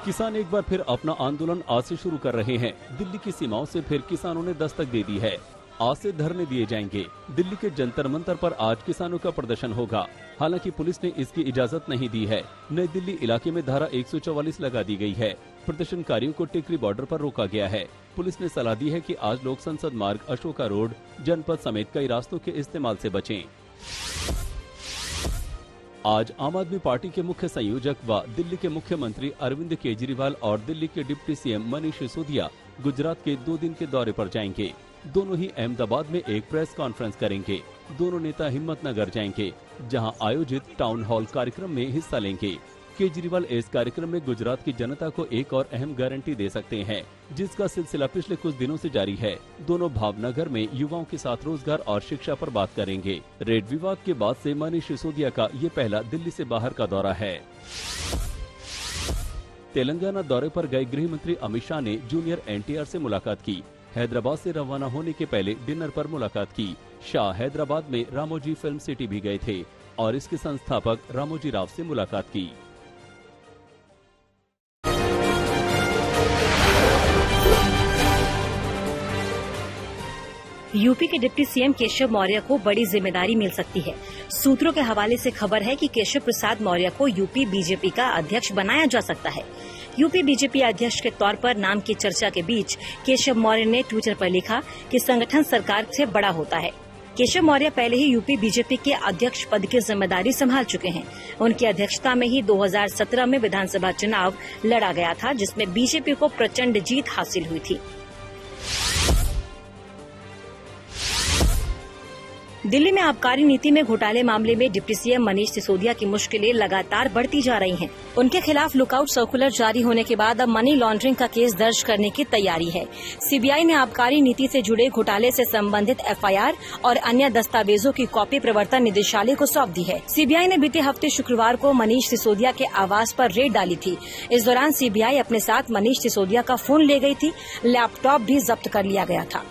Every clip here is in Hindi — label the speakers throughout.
Speaker 1: किसान एक बार फिर अपना आंदोलन आज से शुरू कर रहे हैं। दिल्ली की सीमाओं से फिर किसानों ने दस्तक दे दी है। आज से धरने दिए जाएंगे। दिल्ली के जंतर मंतर पर आज किसानों का प्रदर्शन होगा। हालांकि पुलिस ने इसकी इजाजत नहीं दी है। नई दिल्ली इलाके में धारा 144 लगा दी गई है। प्रदर्शनकारियों को टिकरी बॉर्डर पर रोका गया है। पुलिस ने सलाह दी है कि आज लोग संसद मार्ग, अशोका रोड, जनपद समेत कई रास्तों के इस्तेमाल से बचें। आज आम आदमी पार्टी के मुख्य संयोजक व दिल्ली के मुख्यमंत्री अरविंद केजरीवाल और दिल्ली के डिप्टी सीएम मनीष सिसोदिया गुजरात के 2 दिन के दौरे पर जाएंगे। दोनों ही अहमदाबाद में एक प्रेस कॉन्फ्रेंस करेंगे। दोनों नेता हिम्मतनगर जाएंगे, जहां आयोजित टाउन हॉल कार्यक्रम में हिस्सा लेंगे। केजरीवाल इस कार्यक्रम में गुजरात की जनता को एक और अहम गारंटी दे सकते हैं, जिसका सिलसिला पिछले कुछ दिनों से जारी है। दोनों भावनगर में युवाओं के साथ रोजगार और शिक्षा पर बात करेंगे। रेड विवाद के बाद से मनीष सिसोदिया का ये पहला दिल्ली से बाहर का दौरा है। तेलंगाना दौरे पर गए गृह मंत्री अमित शाह ने जूनियर एनटीआर से मुलाकात की। हैदराबाद से रवाना होने के पहले डिनर पर मुलाकात की। शाह हैदराबाद में रामोजी फिल्म सिटी भी गए थे और इसके संस्थापक रामोजी राव से मुलाकात की।
Speaker 2: यूपी के डिप्टी सीएम केशव मौर्य को बड़ी जिम्मेदारी मिल सकती है। सूत्रों के हवाले से खबर है कि केशव प्रसाद मौर्य को यूपी बीजेपी का अध्यक्ष बनाया जा सकता है। यूपी बीजेपी अध्यक्ष के तौर पर नाम की चर्चा के बीच केशव मौर्य ने ट्विटर पर लिखा कि संगठन सरकार से बड़ा होता है। केशव मौर्य पहले ही यूपी बीजेपी के अध्यक्ष पद की जिम्मेदारी संभाल चुके हैं। उनकी अध्यक्षता में ही 2017 में विधानसभा चुनाव लड़ा गया था, जिसमें बीजेपी को प्रचंड जीत हासिल हुई थी। दिल्ली में आबकारी नीति में घोटाले मामले में डिप्टी सीएम मनीष सिसोदिया की मुश्किलें लगातार बढ़ती जा रही हैं। उनके खिलाफ लुकआउट सर्कुलर जारी होने के बाद अब मनी लॉन्ड्रिंग का केस दर्ज करने की तैयारी है। सीबीआई ने आबकारी नीति से जुड़े घोटाले से संबंधित एफआईआर और अन्य दस्तावेजों की कॉपी प्रवर्तन निदेशालय को सौंप दी है। सीबीआई ने बीते हफ्ते शुक्रवार को मनीष सिसोदिया के आवास पर रेड डाली थी। इस दौरान सीबीआई अपने साथ मनीष सिसोदिया का फोन ले गई थी। लैपटॉप भी जब्त कर लिया गया था।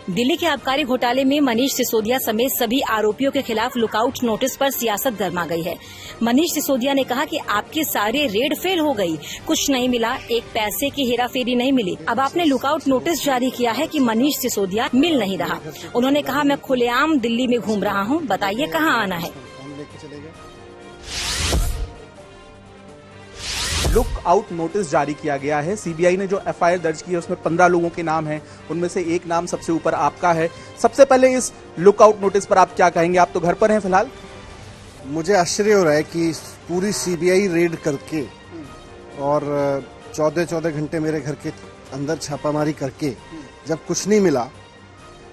Speaker 2: दिल्ली के आबकारी घोटाले में मनीष सिसोदिया समेत सभी आरोपियों के खिलाफ लुकआउट नोटिस पर सियासत गर्मा गई है। मनीष सिसोदिया ने कहा कि आपकी सारे रेड फेल हो गई, कुछ नहीं मिला, एक पैसे की हेराफेरी नहीं मिली। अब आपने लुकआउट नोटिस जारी किया है कि मनीष सिसोदिया मिल नहीं रहा। उन्होंने कहा, मैं खुलेआम दिल्ली में घूम रहा हूँ, बताइए कहाँ आना है।
Speaker 3: लुक आउट नोटिस जारी किया गया है। सीबीआई ने जो एफआईआर दर्ज की है उसमें 15 लोगों के नाम हैं, उनमें से एक नाम सबसे ऊपर आपका है। सबसे पहले इस लुक आउट नोटिस पर आप क्या कहेंगे? आप तो घर पर हैं फिलहाल।
Speaker 4: मुझे आश्चर्य हो रहा है कि पूरी सीबीआई रेड करके और 14 घंटे मेरे घर के अंदर छापामारी करके जब कुछ नहीं मिला,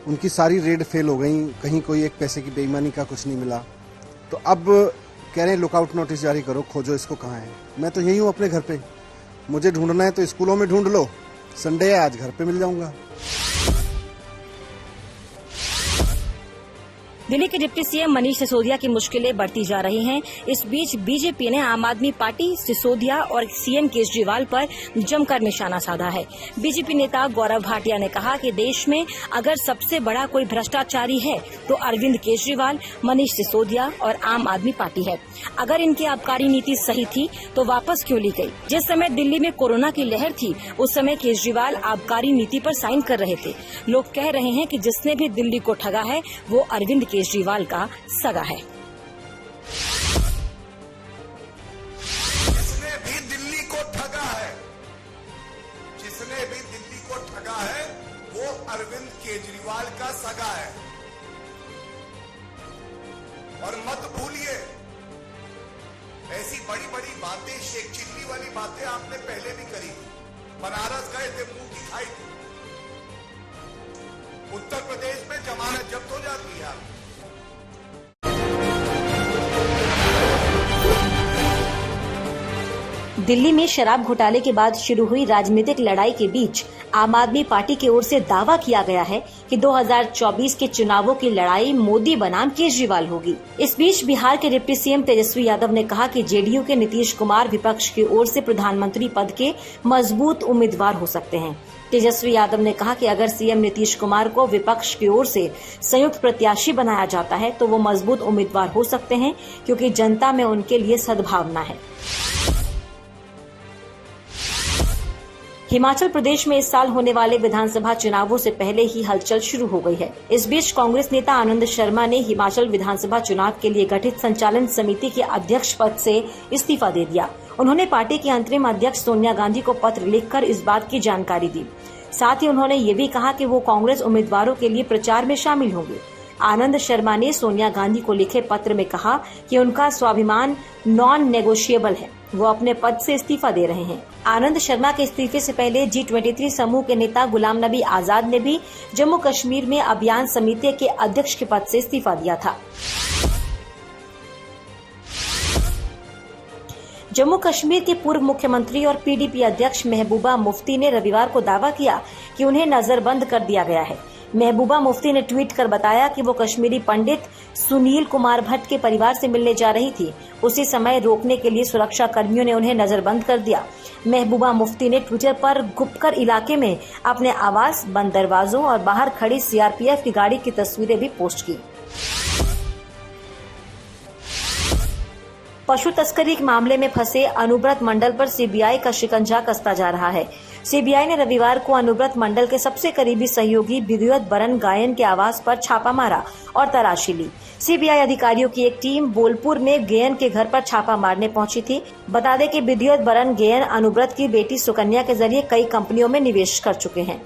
Speaker 4: उनकी सारी रेड फेल हो गई, कहीं कोई एक पैसे की बेईमानी का कुछ नहीं मिला, तो अब कह रहे हैं लुकआउट नोटिस जारी करो, खोजो इसको कहाँ है। मैं तो यही हूँ अपने घर पे, मुझे ढूंढना है तो स्कूलों में ढूंढ लो, संडे है आज घर पे मिल जाऊंगा।
Speaker 2: दिल्ली के डिप्टी सीएम मनीष सिसोदिया की मुश्किलें बढ़ती जा रही हैं। इस बीच बीजेपी ने आम आदमी पार्टी, सिसोदिया और सीएम केजरीवाल पर जमकर निशाना साधा है। बीजेपी नेता गौरव भाटिया ने कहा कि देश में अगर सबसे बड़ा कोई भ्रष्टाचारी है तो अरविंद केजरीवाल, मनीष सिसोदिया और आम आदमी पार्टी है। अगर इनकी आबकारी नीति सही थी तो वापस क्यों ली गई? जिस समय दिल्ली में कोरोना की लहर थी उस समय केजरीवाल आबकारी नीति पर साइन कर रहे थे। लोग कह रहे हैं कि जिसने भी दिल्ली को ठगा है वो अरविंद केजरीवाल का सगा है।
Speaker 5: जिसने भी दिल्ली को ठगा है वो अरविंद केजरीवाल का सगा है। और मत भूलिए, ऐसी बड़ी बड़ी बातें, शेख चिल्ली वाली बातें आपने पहले भी करी। बनारस गए थे, मुंह की खाई थी। उत्तर प्रदेश में जमानत जब्त हो जाती है।
Speaker 2: दिल्ली में शराब घोटाले के बाद शुरू हुई राजनीतिक लड़ाई के बीच आम आदमी पार्टी की ओर से दावा किया गया है कि 2024 के चुनावों की लड़ाई मोदी बनाम केजरीवाल होगी। इस बीच बिहार के डिप्टी सीएम तेजस्वी यादव ने कहा कि जेडीयू के नीतीश कुमार विपक्ष की ओर से प्रधानमंत्री पद के मजबूत उम्मीदवार हो सकते हैं। तेजस्वी यादव ने कहा कि अगर सीएम नीतीश कुमार को विपक्ष की ओर से संयुक्त प्रत्याशी बनाया जाता है तो वो मजबूत उम्मीदवार हो सकते हैं, क्योंकि जनता में उनके लिए सद्भावना है। हिमाचल प्रदेश में इस साल होने वाले विधानसभा चुनावों से पहले ही हलचल शुरू हो गई है। इस बीच कांग्रेस नेता आनंद शर्मा ने हिमाचल विधानसभा चुनाव के लिए गठित संचालन समिति के अध्यक्ष पद से इस्तीफा दे दिया। उन्होंने पार्टी की अंतरिम अध्यक्ष सोनिया गांधी को पत्र लिखकर इस बात की जानकारी दी। साथ ही उन्होंने ये भी कहा कि वो कांग्रेस उम्मीदवारों के लिए प्रचार में शामिल होंगे। आनंद शर्मा ने सोनिया गांधी को लिखे पत्र में कहा कि उनका स्वाभिमान नॉन नेगोशिएबल है, वो अपने पद से इस्तीफा दे रहे हैं। आनंद शर्मा के इस्तीफे से पहले G23 समूह के नेता गुलाम नबी आजाद ने भी जम्मू कश्मीर में अभियान समिति के अध्यक्ष के पद से इस्तीफा दिया था। जम्मू कश्मीर के पूर्व मुख्यमंत्री और PDP अध्यक्ष महबूबा मुफ्ती ने रविवार को दावा किया कि उन्हें नजरबंद कर दिया गया है। महबूबा मुफ्ती ने ट्वीट कर बताया कि वो कश्मीरी पंडित सुनील कुमार भट्ट के परिवार से मिलने जा रही थी। उसी समय रोकने के लिए सुरक्षा कर्मियों ने उन्हें नजरबंद कर दिया। महबूबा मुफ्ती ने ट्विटर पर गुपकर इलाके में अपने आवास, बंद दरवाजों और बाहर खड़ी CRPF की गाड़ी की तस्वीरें भी पोस्ट की। पशु तस्करी के मामले में फंसे अनुव्रत मंडल पर CBI का शिकंजा कसता जा रहा है। CBI ने रविवार को अनुव्रत मंडल के सबसे करीबी सहयोगी विद्युत बरन गायन के आवास पर छापा मारा और तलाशी ली। CBI अधिकारियों की एक टीम बोलपुर में गेयन के घर पर छापा मारने पहुंची थी। बता दें कि विद्युत बरन गेयन अनुव्रत की बेटी सुकन्या के जरिए कई कंपनियों में निवेश कर चुके हैं।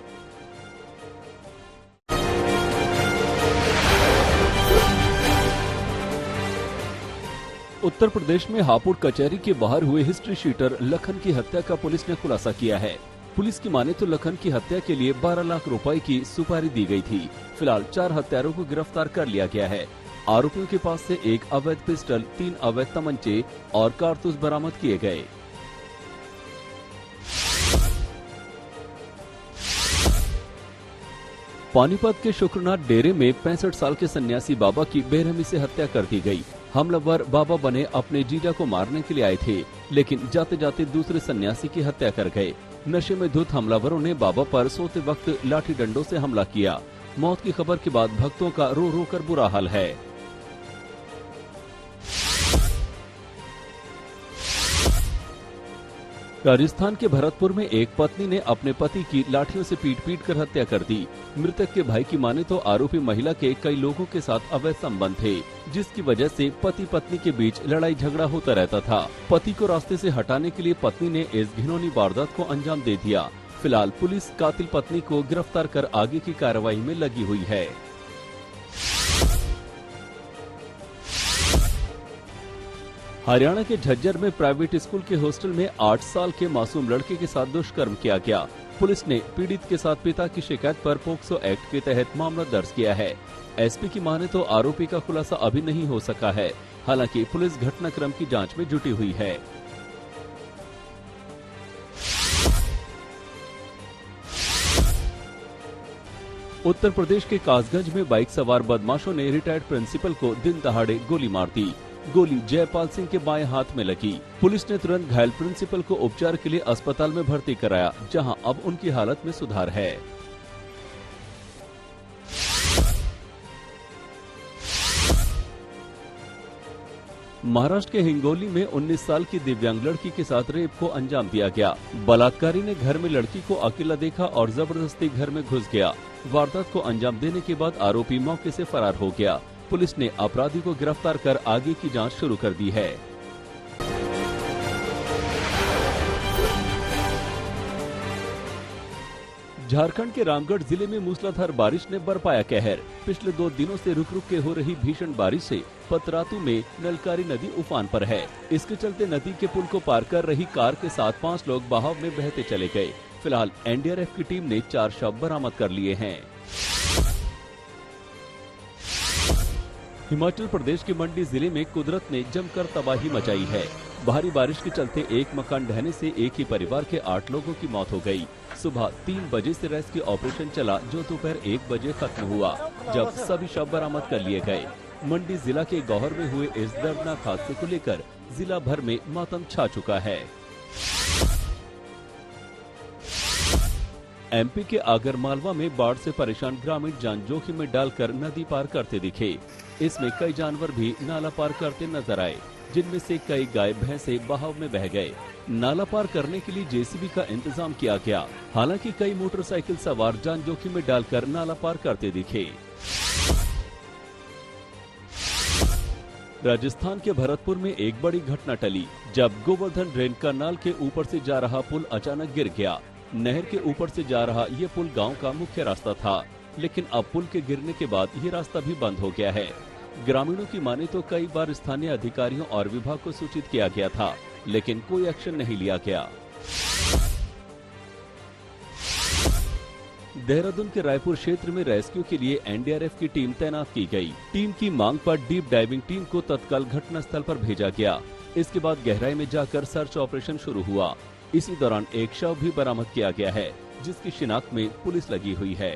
Speaker 1: उत्तर प्रदेश में हापुड़ कचहरी के बाहर हुए हिस्ट्री शीटर लखन की हत्या का पुलिस ने खुलासा किया है। पुलिस की माने तो लखन की हत्या के लिए 12 लाख रुपए की सुपारी दी गई थी। फिलहाल 4 हत्यारों को गिरफ्तार कर लिया गया है। आरोपियों के पास से एक अवैध पिस्टल, 3 अवैध तमंचे और कारतूस बरामद किए गए। पानीपत के शुक्रनाथ डेरे में 65 साल के सन्यासी बाबा की बेरहमी से हत्या कर दी गई। हमलावर बाबा बने अपने जीजा को मारने के लिए आए थे, लेकिन जाते जाते दूसरे सन्यासी की हत्या कर गए। नशे में धुत हमलावरों ने बाबा पर सोते वक्त लाठी डंडों से हमला किया। मौत की खबर के बाद भक्तों का रो रो कर बुरा हाल है। राजस्थान के भरतपुर में एक पत्नी ने अपने पति की लाठियों से पीट कर हत्या कर दी। मृतक के भाई की माने तो आरोपी महिला के कई लोगों के साथ अवैध संबंध थे, जिसकी वजह से पति पत्नी के बीच लड़ाई झगड़ा होता रहता था। पति को रास्ते से हटाने के लिए पत्नी ने इस घिनौनी वारदात को अंजाम दे दिया। फिलहाल पुलिस कातिल पत्नी को गिरफ्तार कर आगे की कार्रवाई में लगी हुई है। हरियाणा के झज्जर में प्राइवेट स्कूल के हॉस्टल में 8 साल के मासूम लड़के के साथ दुष्कर्म किया गया। पुलिस ने पीड़ित के साथ पिता की शिकायत पर पोक्सो एक्ट के तहत मामला दर्ज किया है। एसपी की माने तो आरोपी का खुलासा अभी नहीं हो सका है। हालांकि पुलिस घटनाक्रम की जांच में जुटी हुई है। उत्तर प्रदेश के कासगंज में बाइक सवार बदमाशों ने रिटायर्ड प्रिंसिपल को दिन दहाड़े गोली मार दी। गोली जयपाल सिंह के बाएं हाथ में लगी। पुलिस ने तुरंत घायल प्रिंसिपल को उपचार के लिए अस्पताल में भर्ती कराया, जहां अब उनकी हालत में सुधार है। महाराष्ट्र के हिंगोली में 19 साल की दिव्यांग लड़की के साथ रेप को अंजाम दिया गया। बलात्कारी ने घर में लड़की को अकेला देखा और जबरदस्ती घर में घुस गया। वारदात को अंजाम देने के बाद आरोपी मौके से फरार हो गया। पुलिस ने अपराधी को गिरफ्तार कर आगे की जांच शुरू कर दी है। झारखंड के रामगढ़ जिले में मूसलाधार बारिश ने बरपाया कहर। पिछले 2 दिनों से रुक रुक के हो रही भीषण बारिश से पतरातू में नलकारी नदी उफान पर है। इसके चलते नदी के पुल को पार कर रही कार के साथ 5 लोग बहाव में बहते चले गए। फिलहाल एनडीआरएफ की टीम ने 4 शव बरामद कर लिए हैं। हिमाचल प्रदेश के मंडी जिले में कुदरत ने जमकर तबाही मचाई है। भारी बारिश के चलते एक मकान ढहने से एक ही परिवार के 8 लोगों की मौत हो गई। सुबह 3 बजे से रेस्क्यू ऑपरेशन चला, जो दोपहर 1 बजे खत्म हुआ, जब सभी शव बरामद कर लिए गए। मंडी जिला के गौहर में हुए इस दर्दनाक हादसे को लेकर जिला भर में मातम छा चुका है। एमपी के आगरमालवा में बाढ़ से परेशान ग्रामीण जान जोखिम में डालकर नदी पार करते दिखे। इसमें कई जानवर भी नाला पार करते नजर आए, जिनमें से कई गाय भैंसे बहाव में बह गए। नाला पार करने के लिए जेसीबी का इंतजाम किया गया। हालांकि कई मोटरसाइकिल सवार जान जोखिम में डालकर नाला पार करते दिखे। राजस्थान के भरतपुर में एक बड़ी घटना टली, जब गोवर्धन रेन कनाल के ऊपर से जा रहा पुल अचानक गिर गया। नहर के ऊपर से जा रहा ये पुल गांव का मुख्य रास्ता था, लेकिन अब पुल के गिरने के बाद ये रास्ता भी बंद हो गया है। ग्रामीणों की माने तो कई बार स्थानीय अधिकारियों और विभाग को सूचित किया गया था, लेकिन कोई एक्शन नहीं लिया गया। देहरादून के रायपुर क्षेत्र में रेस्क्यू के लिए एनडीआरएफ की टीम तैनात की गई। टीम की मांग पर डीप डाइविंग टीम को तत्काल घटनास्थल पर भेजा गया। इसके बाद गहराई में जाकर सर्च ऑपरेशन शुरू हुआ। इसी दौरान एक शव भी बरामद किया गया है, जिसकी शिनाख्त में पुलिस लगी हुई है।